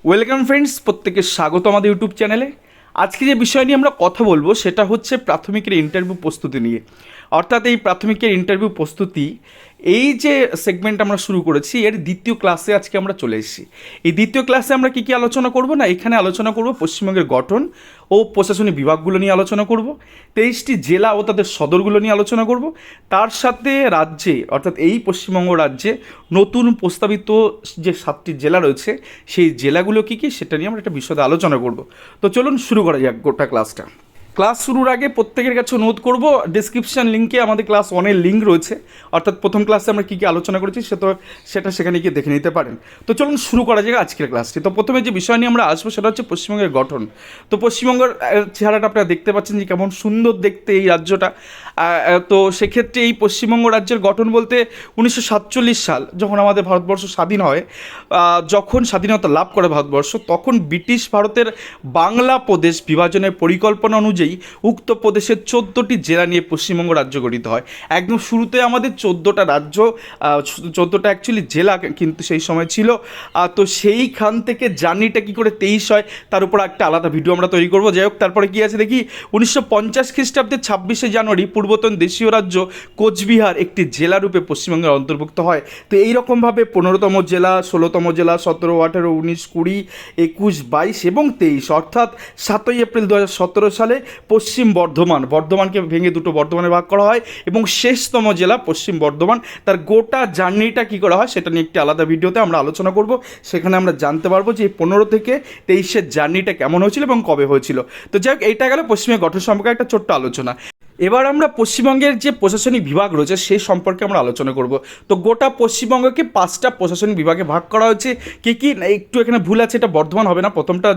Welcome friends, প্রত্যেকে স্বাগত আমাদের ইউটিউব চ্যানেলে। আজকে যে বিষয় নিয়ে আমরা কথা বলবো সেটা হচ্ছে প্রাথমিকের ইন্টারভিউ প্রস্তুতি নিয়ে। অর্থাৎ এই প্রাথমিকের ইন্টারভিউ প্রস্তুতি, এই যে সেগমেন্ট আমরা শুরু করেছি এর দ্বিতীয় ক্লাসে আজকে আমরা চলে এসেছি। এই দ্বিতীয় ক্লাসে আমরা কী কী আলোচনা করব না, এখানে আলোচনা করব পশ্চিমবঙ্গের গঠন ও প্রশাসনিক বিভাগগুলো নিয়ে আলোচনা করব, 23টি জেলা ও তাদের সদরগুলো নিয়ে আলোচনা করব। তার সাথে রাজ্যে অর্থাৎ এই পশ্চিমবঙ্গ রাজ্যে নতুন প্রস্তাবিত যে 7টি জেলা রয়েছে সেই জেলাগুলো কী কী সেটা নিয়ে আমরা একটা বিশদে আলোচনা করব। তো চলুন শুরু করা যাক গোটা ক্লাসটা। ক্লাস শুরুর আগে প্রত্যেকের কাছে অনুরোধ করব, ডিসক্রিপশান লিঙ্কে আমাদের ক্লাস 1-এর লিঙ্ক রয়েছে, অর্থাৎ প্রথম ক্লাসে আমরা কী কী আলোচনা করেছি সেটা সেখানে গিয়ে দেখে নিতে পারেন। তো চলুন শুরু করা যাক আজকের ক্লাসটি। তো প্রথমে যে বিষয় নিয়ে আমরা আসবো সেটা হচ্ছে পশ্চিমবঙ্গের গঠন। তো পশ্চিমবঙ্গের চেহারাটা আপনারা দেখতে পাচ্ছেন যে কেমন সুন্দর দেখতে এই রাজ্যটা। তো সেক্ষেত্রে এই পশ্চিমবঙ্গ রাজ্যের গঠন বলতে 1947 সাল যখন আমাদের ভারতবর্ষ স্বাধীন হয়, যখন স্বাধীনতা লাভ করে ভারতবর্ষ, তখন ব্রিটিশ ভারতের বাংলা প্রদেশ বিভাজনের পরিকল্পনা অনুযায়ী উক্ত প্রদেশের 14টি জেলা নিয়ে পশ্চিমবঙ্গ রাজ্য গঠিত হয়। একদম শুরুতে আমাদের 14টা রাজ্য, 14টা অ্যাকচুয়ালি জেলা কিন্তু সেই সময় ছিল। তো সেইখান থেকে জার্নিটা কী করে 23 হয় তার উপর একটা আলাদা ভিডিও আমরা তৈরি করবো। যাই হোক, তারপরে কী আছে দেখি, 1950 খ্রিস্টাব্দের 26শে জানুয়ারি পূর্বতন দেশীয় রাজ্য কোচবিহার একটি জেলারূপে পশ্চিমবঙ্গের অন্তর্ভুক্ত হয়। তো এইরকমভাবে 15তম জেলা, 16তম জেলা, 17, 18, 19, 20, 21, 22 এবং 23 অর্থাৎ 7ই এপ্রিল 2017 সালে পশ্চিম বর্ধমানকে ভেঙে দুটো বর্ধমানে ভাগ করা হয় এবং শেষতম জেলা পশ্চিম বর্ধমান। তার গোটা জার্নিটা কী করা হয় সেটা নিয়ে একটি আলাদা ভিডিওতে আমরা আলোচনা করব। সেখানে আমরা জানতে পারবো যে 15 থেকে 23-এর জার্নিটা কেমন হয়েছিল এবং কবে হয়েছিল। তো যাই হোক, এইটা গেল পশ্চিমের গঠন সম্পর্কে একটা ছোট্ট আলোচনা। এবার আমরা পশ্চিমবঙ্গের যে প্রশাসনিক বিভাগ রয়েছে সেই সম্পর্কে আমরা আলোচনা করব। তো গোটা পশ্চিমবঙ্গকে 5টা প্রশাসনিক বিভাগে ভাগ করা হয়েছে। কী কী, একটু এখানে ভুল আছে, এটা বর্ধমান হবে না, প্রথমটা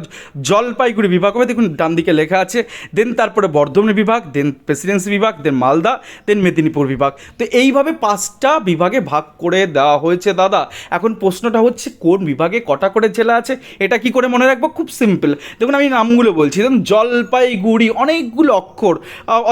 জলপাইগুড়ি বিভাগ হবে, দেখুন ডান দিকে লেখা আছে। দেন তারপরে বর্ধমান বিভাগ, দেন প্রেসিডেন্সি বিভাগ, দেন মালদা, দেন মেদিনীপুর বিভাগ। তো এইভাবে 5টা বিভাগে ভাগ করে দেওয়া হয়েছে দাদা। এখন প্রশ্নটা হচ্ছে কোন বিভাগে কটা করে জেলা আছে, এটা কি করে মনে রাখবো? খুব সিম্পল, দেখুন আমি নামগুলো বলছি। দেখুন জলপাইগুড়ি, অনেকগুলো অক্ষর,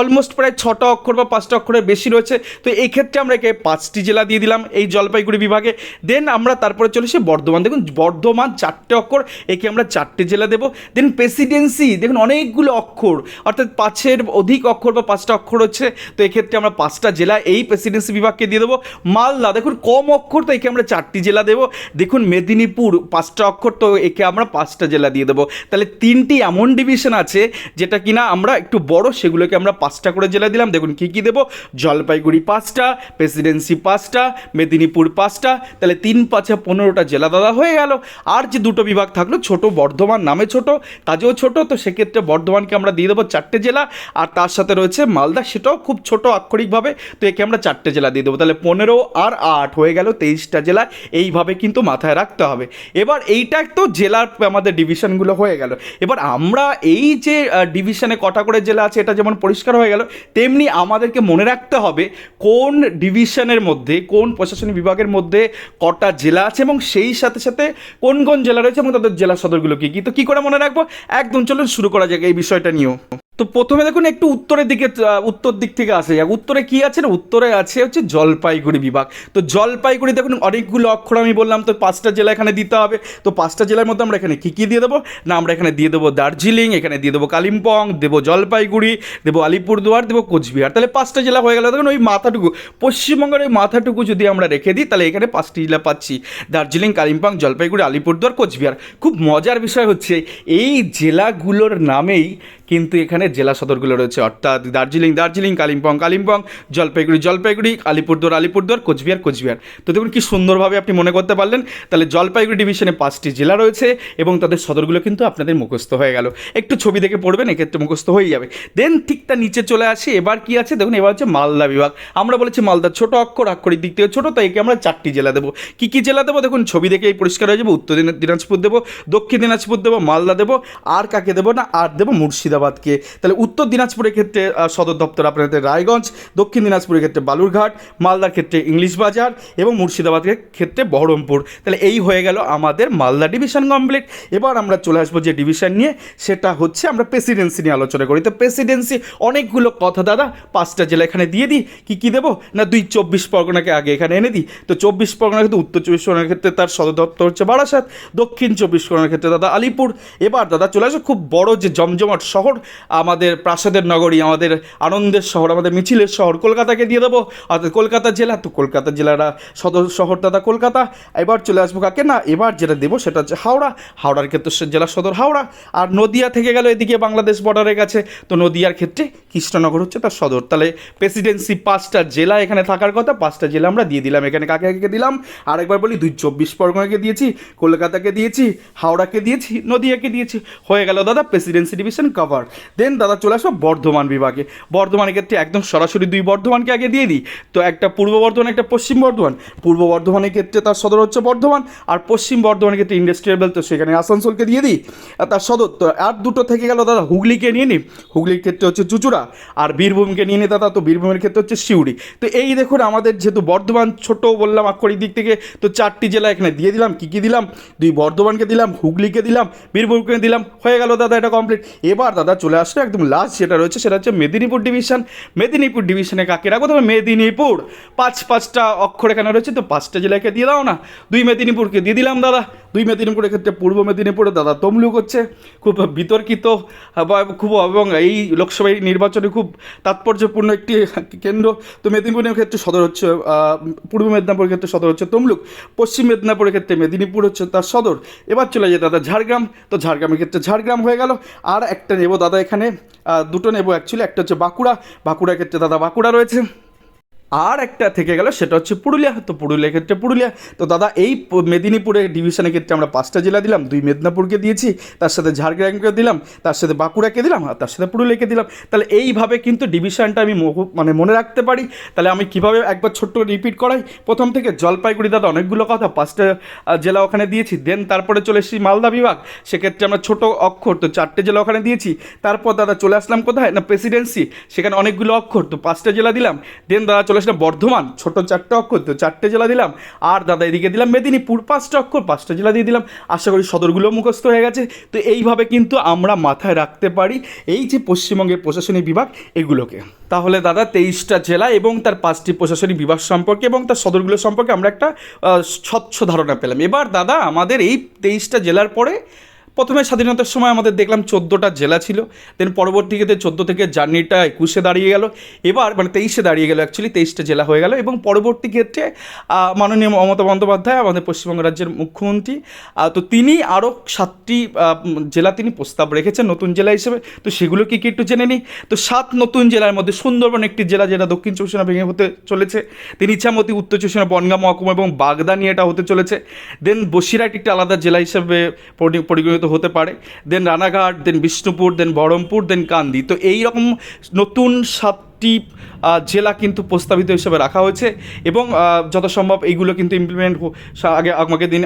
অলমোস্ট প্রায় 6টা অক্ষর বা 5টা অক্ষরের বেশি রয়েছে। তো এই ক্ষেত্রে আমরা একে 5টি জেলা দিয়ে দিলাম এই জলপাইগুড়ি বিভাগে। দেন আমরা তারপরে চলে এসে বর্ধমান, দেখুন বর্ধমান 4টে অক্ষর, একে আমরা 4টে জেলা দেবো। দেন প্রেসিডেন্সি, দেখুন অনেকগুলো অক্ষর, অর্থাৎ 5-এর অধিক অক্ষর বা 5টা অক্ষর হচ্ছে, তো এক্ষেত্রে আমরা 5টা জেলা এই প্রেসিডেন্সি বিভাগকে দিয়ে দেবো। মালদা, দেখুন কম অক্ষর, তো একে আমরা 4টি জেলা দেবো। দেখুন মেদিনীপুর 5টা অক্ষর, তো একে আমরা 5টা জেলা দিয়ে দেবো। তাহলে 3টি এমন ডিভিশন আছে যেটা কিনা আমরা একটু বড়, সেগুলোকে আমরা 5টা করে জেলা দিলাম। দেখুন কী কী দেবো, জলপাইগুড়ি 5টা, প্রেসিডেন্সি 5টা, মেদিনীপুর 5টা, তাহলে 3 5 15টা জেলা দাদা হয়ে গেল। আর যে দুটো বিভাগ থাকলো, ছোট বর্ধমান নামে ছোট, কাজেও ছোট, তো সেক্ষেত্রে বর্ধমানকে আমরা দিয়ে দেবো 4টে জেলা। আর তার সাথে রয়েছে মালদা, সেটাও খুব ছোট আক্ষরিকভাবে, তো একে আমরা 4টে জেলা দিয়ে দেবো। তাহলে 15 আর 8 হয়ে গেল 23টা জেলা। এইভাবে কিন্তু মাথায় রাখতে হবে। এবার এইটা তো জেলার আমাদের ডিভিশনগুলো হয়ে গেল। এবার আমরা এই যে ডিভিশনে কটা করে জেলা আছে এটা যেমন পরিষ্কার হয়ে গেল, তেমনি আমাদেরকে মনে রাখতে হবে কোন ডিভিশনের মধ্যে, কোন প্রশাসনিক বিভাগের মধ্যে কটা জেলা আছে এবং সেই সাথে সাথে কোন কোন জেলা রয়েছে এবং তাদের জেলা সদরগুলো কী কী। তো কী করে মনে রাখবো, একদম চলুন শুরু করা যাক এই বিষয়টা নিয়েও। তো প্রথমে দেখুন একটু উত্তর দিক থেকে আসে যাক। উত্তরে কি আছে না, উত্তরে আছে হচ্ছে জলপাইগুড়ি বিভাগ। তো জলপাইগুড়ি দেখুন অনেকগুলো অক্ষর আমি বললাম, তো 5টা জেলা এখানে দিতে হবে। তো 5টা জেলার মধ্যে আমরা এখানে কী কী দিয়ে দেবো না, আমরা এখানে দিয়ে দেবো দার্জিলিং, এখানে দিয়ে দেবো কালিম্পং, দেবো জলপাইগুড়ি, দেবো আলিপুরদুয়ার, দেবো কোচবিহার। তাহলে 5টা জেলা হয়ে গেল। দেখুন ওই মাথাটুকু, পশ্চিমবঙ্গের ওই মাথাটুকু যদি আমরা রেখে দিই তাহলে এখানে 5টি জেলা পাচ্ছি, দার্জিলিং, কালিম্পং, জলপাইগুড়ি, আলিপুরদুয়ার, কোচবিহার। খুব মজার বিষয় হচ্ছে এই জেলাগুলোর নামেই কিন্তু এখানে জেলা সদরগুলো রয়েছে, অর্থাৎ দার্জিলিং, কালিম্পং, জলপাইগুড়ি, আলিপুরদুয়ার, কোচবিহার। তো দেখুন কি সুন্দরভাবে আপনি মনে করতে পারলেন। তাহলে জলপাইগুড়ি ডিভিশনে 5টি জেলা রয়েছে এবং তাদের সদরগুলো কিন্তু আপনাদের মুখস্থ হয়ে গেল। একটু ছবি দেখে পড়বেন, এক্ষেত্রে মুখস্থ হয়ে যাবে। দেন ঠিক তার নিচে চলে আসি, এবার কি আছে দেখুন, এবার হচ্ছে মালদা বিভাগ। আমরা বলেছি মালদা ছোট অক্ষর, আক্ষরিক দিক থেকে ছোটো, তো একে আমরা 4টি জেলা দেবো। কী কী জেলা দেবো দেখুন ছবি দেখেই পরিষ্কার হয়ে যাবে। উত্তর দিনাজপুর দেবো, দক্ষিণ দিনাজপুর দেবো, মালদা দেবো, আর কাকে দেবো না, আর দেবো মুর্শিদাবাদ মুর্শিদাবাদকে। তাহলে উত্তর দিনাজপুরের ক্ষেত্রে সদর দপ্তর আপনাদের রায়গঞ্জ, দক্ষিণ দিনাজপুরের ক্ষেত্রে বালুরঘাট, মালদার ক্ষেত্রে ইংলিশ বাজার এবং মুর্শিদাবাদের ক্ষেত্রে বহরমপুর। তাহলে এই হয়ে গেল আমাদের মালদা ডিভিশন কমপ্লিট। এবার আমরা চলে আসবো যে ডিভিশন নিয়ে, সেটা হচ্ছে আমরা প্রেসিডেন্সি নিয়ে আলোচনা করি। তো প্রেসিডেন্সি অনেকগুলো কথা দাদা, 5টা জেলা এখানে দিয়ে দিই। কী দেবো না, 24 পরগনাকে আগে এখানে এনে দিই। তো 24 পরগনার ক্ষেত্রে উত্তর 24 পরগনার ক্ষেত্রে তার সদর দপ্তর হচ্ছে বারাসাত, দক্ষিণ 24 পরগনার ক্ষেত্রে দাদা আলিপুর। এবার দাদা চলে আসে খুব বড় যে জমজমাট শহর, আমাদের প্রাসাদের নগরী, আমাদের আনন্দের শহর, আমাদের মিছিলের শহর, কলকাতাকে দিয়ে দেবো। অর্থাৎ কলকাতা জেলা, তো কলকাতা জেলাটা সদর শহর দাদা কলকাতা। এবার চলে আসবো কাকে না, এবার যেটা দেবো সেটা হচ্ছে হাওড়া, হাওড়ার ক্ষেত্রে জেলা সদর হাওড়া। আর নদিয়া থেকে গেল এদিকে বাংলাদেশ বর্ডারের কাছে, তো নদিয়ার ক্ষেত্রে কৃষ্ণনগর হচ্ছে তার সদর। তাহলে প্রেসিডেন্সি 5টা জেলা এখানে থাকার কথা, 5টা জেলা আমরা দিয়ে দিলাম। এখানে কাকে কাকে দিলাম আরেকবার বলি, 24 পরগনাকে দিয়েছি, কলকাতাকে দিয়েছি, হাওড়াকে দিয়েছি, নদিয়াকে দিয়েছি। হয়ে গেল দাদা প্রেসিডেন্সি ডিভিশন কভার। দেন দাদা চলে আসবো বর্ধমান বিভাগে। বর্ধমানের ক্ষেত্রে একদম সরাসরি 2 বর্ধমানকে আগে দিয়ে দিই। তো একটা পূর্ব বর্ধমান, একটা পশ্চিম বর্ধমান। পূর্ব বর্ধমানের ক্ষেত্রে তার সদর হচ্ছে বর্ধমান, আর পশ্চিম বর্ধমানের ক্ষেত্রে ইন্ডাস্ট্রিয়াল বেল্ট, তো সেখানে আসানসোলকে দিয়ে দিই আর তার সদর। তো আর দুটো থেকে গেল দাদা, হুগলিকে নিয়ে নিই, হুগলির ক্ষেত্রে হচ্ছে চুঁচুড়া। আর বীরভূমকে নিয়ে নিই দাদা, তো বীরভূমের ক্ষেত্রে হচ্ছে সিউড়ি। তো এই দেখুন আমাদের যেহেতু বর্ধমান ছোট বললাম আক্ষরিক দিক থেকে, তো 4টি জেলা এখানে দিয়ে দিলাম। কী দিলাম, 2 বর্ধমানকে দিলাম, হুগলিকে দিলাম, বীরভূমকে দিলাম। হয়ে গেল দাদা এটা কমপ্লিট। এবার দাদা চলে আসলো একদম লাস্ট যেটা রয়েছে, সেটা হচ্ছে মেদিনীপুর ডিভিশন। মেদিনীপুর ডিভিশনে কাকে রাখবো, তবে মেদিনীপুর 5টা অক্ষর এখানে রয়েছে, তো 5টা জেলাকে দিয়ে দাও না। 2 মেদিনীপুরকে দিয়ে দিলাম দাদা। 2 মেদিনীপুরের ক্ষেত্রে পূর্ব মেদিনীপুরে দাদা তমলুক হচ্ছে খুব বিতর্কিত বা খুব, এবং এই লোকসভা নির্বাচনে খুব তাৎপর্যপূর্ণ একটি কেন্দ্র। তো মেদিনীপুরের ক্ষেত্রে সদর হচ্ছে পূর্ব মেদিনীপুরের ক্ষেত্রে সদর হচ্ছে তমলুক, পশ্চিম মেদিনীপুরের ক্ষেত্রে মেদিনীপুর হচ্ছে তার সদর। এবার চলে যায় দাদা ঝাড়গ্রাম, তো ঝাড়গ্রামের ক্ষেত্রে ঝাড়গ্রাম হয়ে গেল। আর একটা নেব দাদা এখানে, দুটো নেব অ্যাকচুয়ালি, একটা হচ্ছে বাঁকুড়া, বাঁকুড়ার ক্ষেত্রে দাদা বাঁকুড়া রয়েছে। আর একটা থেকে গেল সেটা হচ্ছে পুরুলিয়া, তো পুরুলিয়ার ক্ষেত্রে পুরুলিয়া। তো দাদা এই মেদিনীপুরের ডিভিশনের ক্ষেত্রে আমরা 5টা জেলা দিলাম, 2 মেদিনীপুরকে দিয়েছি, তার সাথে ঝাড়গ্রামকে দিলাম, তার সাথে বাঁকুড়াকে দিলাম, আর তার সাথে পুরুলিয়াকে দিলাম। তাহলে এইভাবে কিন্তু ডিভিশনটা আমি মনে রাখতে পারি। তাহলে আমি কীভাবে একবার ছোট্ট রিপিট করাই, প্রথম থেকে জলপাইগুড়ি দাদা অনেকগুলো কথা, 5টা জেলা ওখানে দিয়েছি। দেন তারপরে চলে এসেছি মালদা বিভাগ, সেক্ষেত্রে আমরা ছোটো অক্ষর, তো 4টে জেলা ওখানে দিয়েছি। তারপর দাদা চলে আসলাম কোথায় না প্রেসিডেন্সি, সেখানে অনেকগুলো অক্ষর, তো 5টা জেলা দিলাম। দেন দাদা চলে আসলাম বর্ধমান, ছোটো 4টে অক্ষর, তো 4টে জেলা দিলাম। আর দাদা এদিকে দিলাম মেদিনীপুর, 5টা অক্ষর, 5টা জেলা দিয়ে দিলাম। আশা করি সদরগুলো মুখস্থ হয়ে গেছে। তো এইভাবে কিন্তু আমরা মাথায় রাখতে পারি এই যে পশ্চিমবঙ্গের প্রশাসনিক বিভাগ এগুলোকে। তাহলে দাদা 23টা জেলা এবং তার 5টি প্রশাসনিক বিভাগ সম্পর্কে এবং তার সদরগুলো সম্পর্কে আমরা একটা স্বচ্ছ ধারণা পেলাম। এবার দাদা আমাদের এই 23টা জেলার পরে প্রথমে স্বাধীনতার সময় আমাদের দেখলাম 14টা জেলা ছিল, দেন পরবর্তীতে 14 থেকে জার্নিটা 21-এ দাঁড়িয়ে গেল, এবার মানে 23-এ দাঁড়িয়ে গেল, অ্যাকচুয়ালি 23টা জেলা হয়ে গেল। এবং পরবর্তী ক্ষেত্রে মাননীয় মমতা বন্দ্যোপাধ্যায় আমাদের পশ্চিমবঙ্গ রাজ্যের মুখ্যমন্ত্রী, তো তিনি আরও 7টি জেলা তিনি প্রস্তাব রেখেছেন নতুন জেলা হিসেবে। তো সেগুলো কী কী একটু জেনে নিই। তো 7 নতুন জেলার মধ্যে সুন্দরবন একটি জেলা, যেটা দক্ষিণ 24 পরগনা ভেঙে হতে চলেছে। দেন ইছামতি, উত্তর 24 পরগনা বনগাঁ মহকুমা এবং বাগদা নিয়ে এটা হতে চলেছে। দেন বসিরহাট একটি আলাদা জেলা হিসেবে পরিগণিত হতে পারে। দেন রানাঘাট, দেন বিষ্ণুপুর, দেন বহরমপুর, দেন কান্দি। তো এই রকম নতুন 7টি জেলা কিন্তু প্রস্তাবিত হিসেবে রাখা হয়েছে এবং যথাসম্ভব এইগুলো কিন্তু ইমপ্লিমেন্ট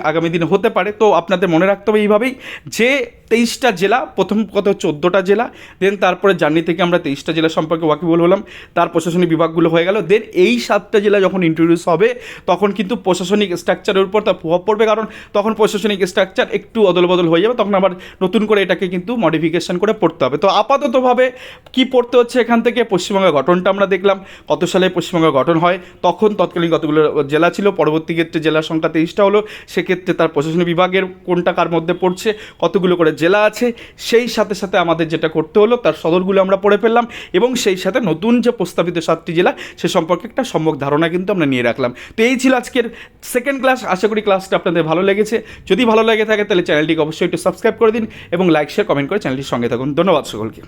আগামী দিনে হতে পারে। তো আপনাদের মনে রাখতে হবে এইভাবেই যে 23টা জেলা, প্রথম কথা 14টা জেলা, দেন তারপরে জার্নি থেকে আমরা 23টা জেলা সম্পর্কে ওয়াকিবল হলাম, তার প্রশাসনিক বিভাগগুলো হয়ে গেল। দেন এই 7টা জেলা যখন ইন্ট্রোডিউস হবে তখন কিন্তু প্রশাসনিক স্ট্রাকচারের উপর তার প্রভাব পড়বে, কারণ তখন প্রশাসনিক স্ট্রাকচার একটু অদলবদল হয়ে যাবে, তখন আবার নতুন করে এটাকে কিন্তু মডিফিকেশন করে পড়তে হবে। তো আপাততভাবে কি পড়তে হচ্ছে এখান থেকে, পশ্চিমবঙ্গের গঠনটা আমরা দেখলাম, কত সালে পশ্চিমবঙ্গের গঠন হয়, তখন তৎকালীন কতগুলো জেলা ছিল, পরবর্তী ক্ষেত্রে জেলার সংখ্যা 23টা হলো, সেক্ষেত্রে তার প্রশাসনিক বিভাগের কোনটা কার মধ্যে পড়ছে, কতগুলো করে জেলা আছে, সেই সাথে সাথে আমাদের যেটা করতে হলো তার সদরগুলো আমরা পড়ে ফেললাম এবং সেই সাথে নতুন যে প্রস্তাবিত 7টি জেলা সে সম্পর্কে একটা সম্যক ধারণা কিন্তু আমরা নিয়ে রাখলাম। তো এই ছিল আজকের সেকেন্ড ক্লাস। আশা করি ক্লাসটা আপনাদের ভালো লেগেছে। যদি ভালো লেগে থাকে তাহলে চ্যানেলটিকে অবশ্যই একটু সাবস্ক্রাইব করে দিন এবং লাইক শেয়ার কমেন্ট করে চ্যানেলটির সঙ্গে থাকুন। ধন্যবাদ সকলকে।